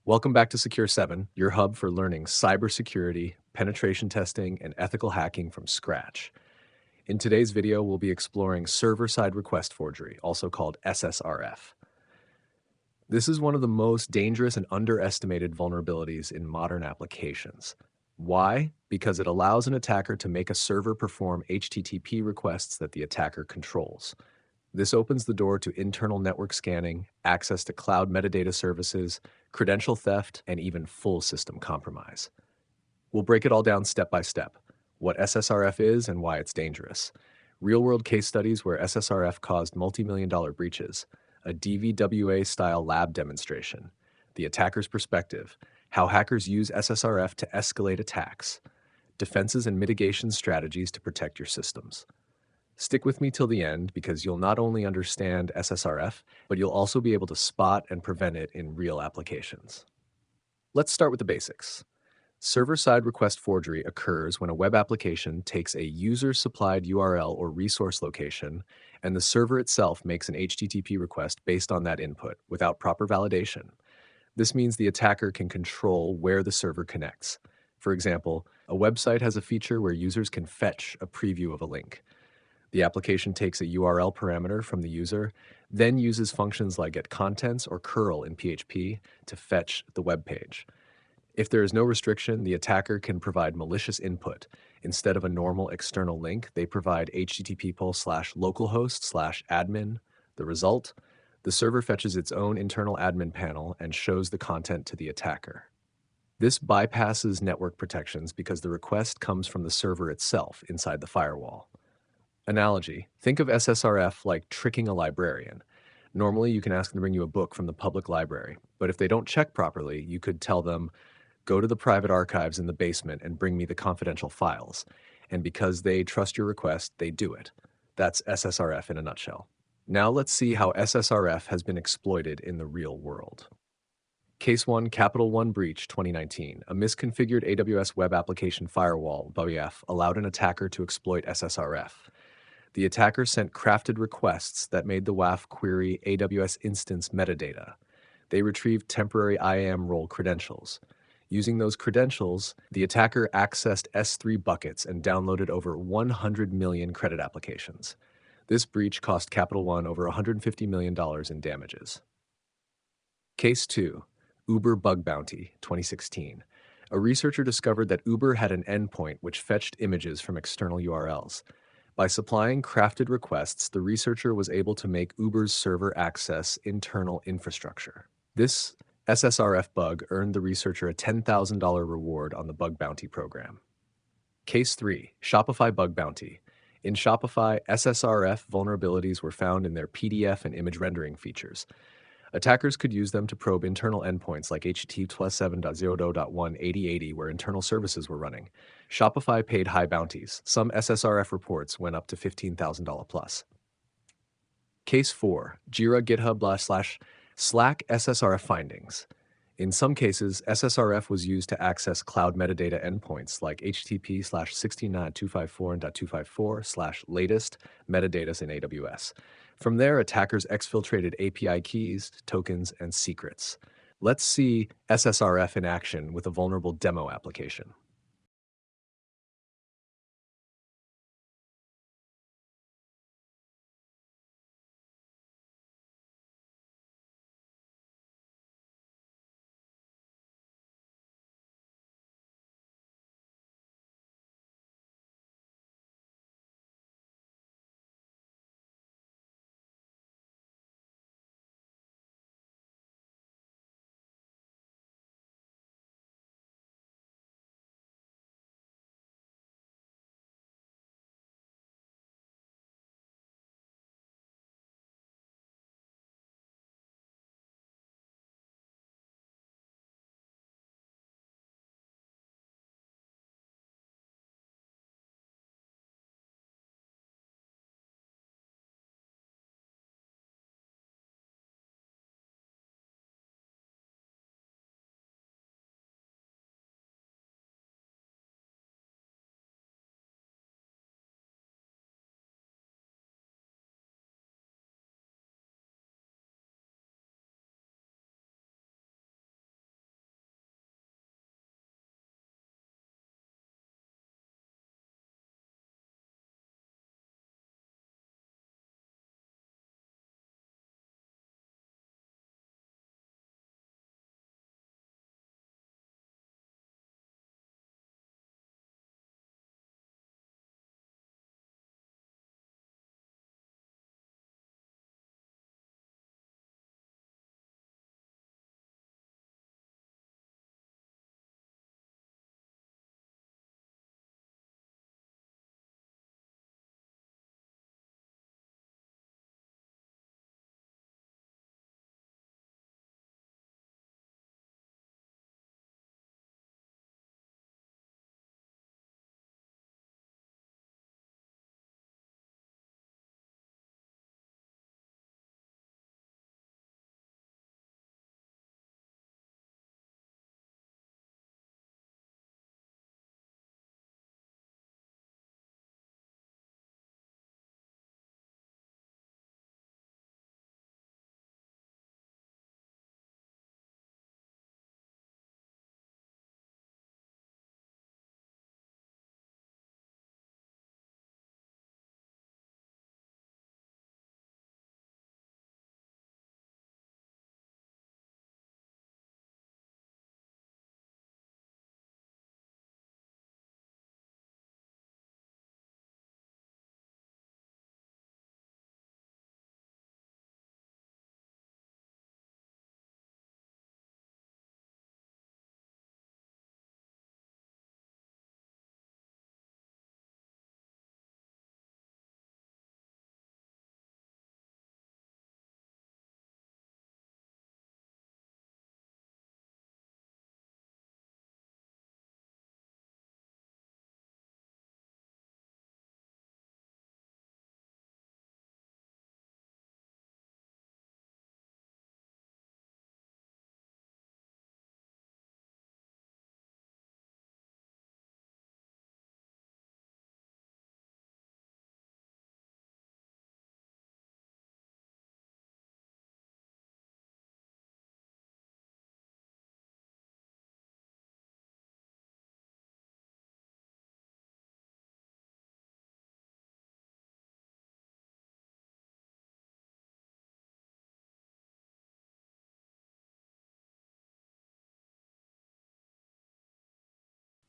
Welcome back to Secure 7, your hub for learning cybersecurity, penetration testing, and ethical hacking from scratch. In today's video, we'll be exploring server-side request forgery, also called SSRF. This is one of the most dangerous and underestimated vulnerabilities in modern applications. Why? Because it allows an attacker to make a server perform HTTP requests that the attacker controls. This opens the door to internal network scanning, access to cloud metadata services, credential theft, and even full system compromise. We'll break it all down step by step: what SSRF is and why it's dangerous, real-world case studies where SSRF caused multi-million-dollar breaches, a DVWA-style lab demonstration, the attacker's perspective, how hackers use SSRF to escalate attacks, defenses and mitigation strategies to protect your systems. Stick with me till the end because you'll not only understand SSRF, but you'll also be able to spot and prevent it in real applications. Let's start with the basics. Server-side request forgery occurs when a web application takes a user-supplied URL or resource location, and the server itself makes an HTTP request based on that input without proper validation. This means the attacker can control where the server connects. For example, a website has a feature where users can fetch a preview of a link. The application takes a URL parameter from the user, then uses functions like getContents or curl in PHP to fetch the web page. If there is no restriction, the attacker can provide malicious input. Instead of a normal external link, they provide http:/localhost/admin. The result? The server fetches its own internal admin panel and shows the content to the attacker. This bypasses network protections because the request comes from the server itself inside the firewall. Analogy: think of SSRF like tricking a librarian. Normally, you can ask them to bring you a book from the public library, but if they don't check properly, you could tell them, go to the private archives in the basement and bring me the confidential files. And because they trust your request, they do it. That's SSRF in a nutshell. Now let's see how SSRF has been exploited in the real world. Case 1, Capital One Breach 2019. A misconfigured AWS Web Application Firewall (WAF) allowed an attacker to exploit SSRF. The attacker sent crafted requests that made the WAF query AWS instance metadata. They retrieved temporary IAM role credentials. Using those credentials, the attacker accessed S3 buckets and downloaded over 100 million credit applications. This breach cost Capital One over $150 million in damages. Case 2, Uber Bug Bounty 2016. A researcher discovered that Uber had an endpoint which fetched images from external URLs. By supplying crafted requests, the researcher was able to make Uber's server access internal infrastructure. This SSRF bug earned the researcher a $10,000 reward on the bug bounty program. Case 3, Shopify Bug Bounty. In Shopify, SSRF vulnerabilities were found in their PDF and image rendering features. Attackers could use them to probe internal endpoints like HTTP 7.0.1 where internal services were running. Shopify paid high bounties. Some SSRF reports went up to $15,000 plus. Case 4, Jira GitHub Slack SSRF findings. In some cases, SSRF was used to access cloud metadata endpoints like http://16.254.254/latest metadata in AWS. From there, attackers exfiltrated API keys, tokens, and secrets. Let's see SSRF in action with a vulnerable demo application.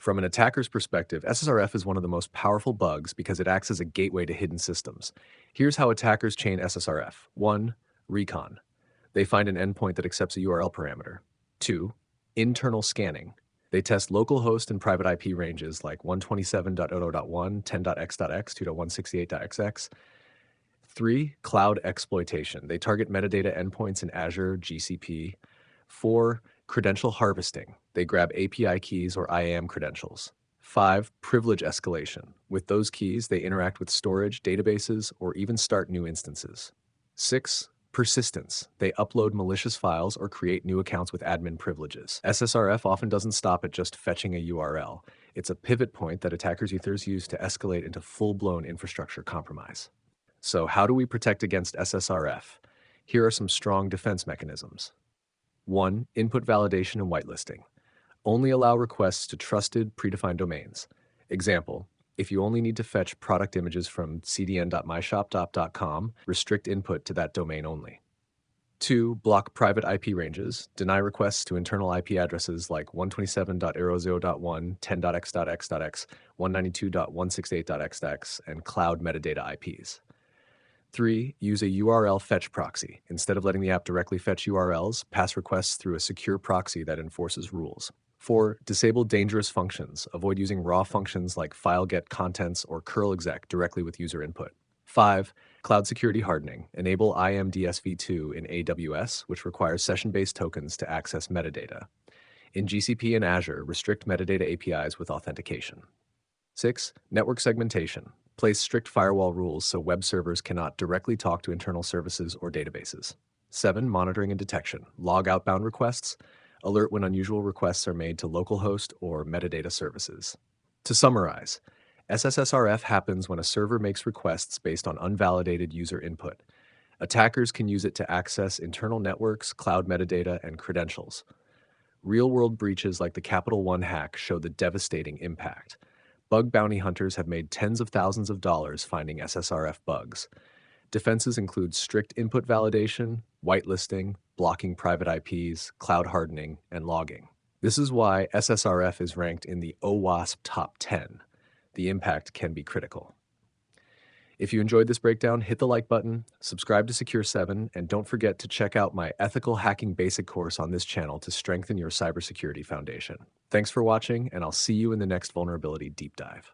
From an attacker's perspective, SSRF is one of the most powerful bugs because it acts as a gateway to hidden systems. Here's how attackers chain SSRF. 1. Recon. They find an endpoint that accepts a URL parameter. 2. Internal scanning. They test localhost and private IP ranges like 127.0.1, 10.x.x, 2.168.xx. 3. Cloud exploitation. They target metadata endpoints in Azure, GCP. 4. Credential harvesting. They grab API keys or IAM credentials. 5. Privilege escalation. With those keys, they interact with storage, databases, or even start new instances. 6. Persistence. They upload malicious files or create new accounts with admin privileges. SSRF often doesn't stop at just fetching a URL. It's a pivot point that attackers use to escalate into full-blown infrastructure compromise. So how do we protect against SSRF? Here are some strong defense mechanisms. 1. Input validation and whitelisting. Only allow requests to trusted, predefined domains. Example, if you only need to fetch product images from cdn.myshop.com, restrict input to that domain only. 2. Block private IP ranges. Deny requests to internal IP addresses like 127.0.0.1, 10.x.x.x, 192.168.xx, and cloud metadata IPs. 3. Use a URL fetch proxy. Instead of letting the app directly fetch URLs, pass requests through a secure proxy that enforces rules. 4. Disable dangerous functions. Avoid using raw functions like fileGetContents or curl exec directly with user input. 5. Cloud security hardening. Enable IMDSv2 in AWS, which requires session-based tokens to access metadata. In GCP and Azure, restrict metadata APIs with authentication. 6. Network segmentation. Place strict firewall rules so web servers cannot directly talk to internal services or databases. 7. Monitoring and detection. Log outbound requests. Alert when unusual requests are made to localhost or metadata services. To summarize, SSRF happens when a server makes requests based on unvalidated user input. Attackers can use it to access internal networks, cloud metadata, and credentials. Real-world breaches like the Capital One hack show the devastating impact. Bug bounty hunters have made tens of thousands of dollars finding SSRF bugs. Defenses include strict input validation, whitelisting, blocking private IPs, cloud hardening, and logging. This is why SSRF is ranked in the OWASP top 10. The impact can be critical. If you enjoyed this breakdown, hit the like button, subscribe to Secure 7, and don't forget to check out my Ethical Hacking Basic course on this channel to strengthen your cybersecurity foundation. Thanks for watching, and I'll see you in the next Vulnerability Deep Dive.